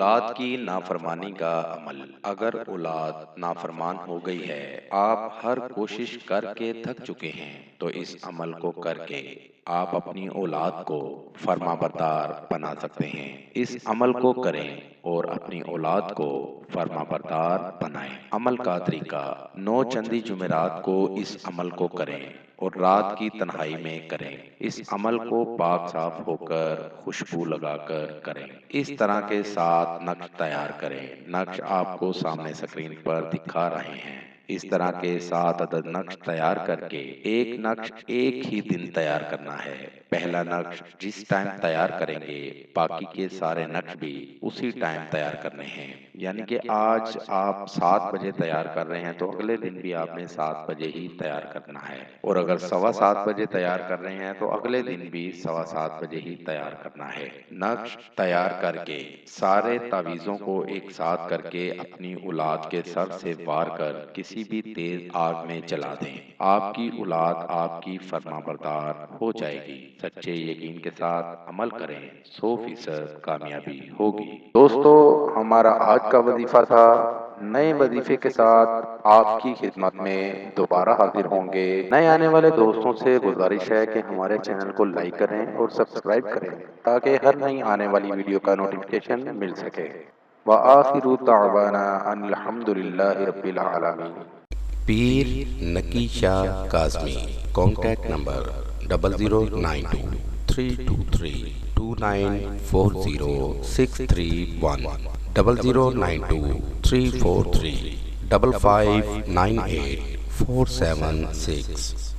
اولاد کی نافرمانی کا عمل۔ اگر اولاد نافرمان ہو گئی ہے، آپ ہر کوشش کر کے تھک چکے ہیں، تو اس عمل کو کر کے آپ اپنی اولاد کو فرما بردار بنا سکتے ہیں۔ اس عمل کو کریں اور اپنی اولاد کو فرما بردار بنائیں۔ عمل کا طریقہ: 9 چندی جمعرات کو اس عمل کو کریں اور رات کی تنہائی میں کریں۔ اس عمل کو پاک صاف ہو کر خوشبو لگا کر کریں۔ اس طرح کے 7 نقش تیار کریں۔ نقش آپ کو سامنے اسکرین پر دکھا رہے ہیں۔ اس طرح کے 7 عدد نقش تیار کر کے ایک نقش ایک ہی دن تیار کرنا ہے۔ پہلا نقش جس ٹائم تیار کریں گے، باقی کے سارے نقش بھی اسی ٹائم تیار کرنے ہیں۔ یعنی کہ آج آپ 7 بجے تیار کر رہے ہیں تو اگلے دن بھی آپ نے 7 بجے ہی تیار کرنا ہے، اور اگر 7:15 بجے تیار کر رہے ہیں تو اگلے دن بھی 7:15 بجے ہی تیار کرنا ہے۔ نقش تیار کر کے سارے تعویذوں کو ایک ساتھ کر کے اپنی اولاد کے سر سے وار کر کسی بھی تیز آگ میں جلا دیں۔ آپ کی اولاد آپ کی فرما بردار ہو جائے گی۔ سچے یقین کے ساتھ عمل کریں، 100% کامیابی ہوگی۔ دوستو، ہمارا آج کا وظیفہ تھا۔ نئے وظیفے کے ساتھ آپ کی خدمت میں دوبارہ حاضر ہوں گے۔ نئے آنے والے دوستوں سے گزارش ہے کہ ہمارے چینل کو لائک کریں اور سبسکرائب کریں تاکہ ہر نئی آنے والی ویڈیو کا نوٹیفیکیشن مل سکے۔ وآخر دعوانا ان الحمد للہ رب العالمین۔ پیر نقی شاہ کاظمی۔ Contact number 00923432940631 00923435598476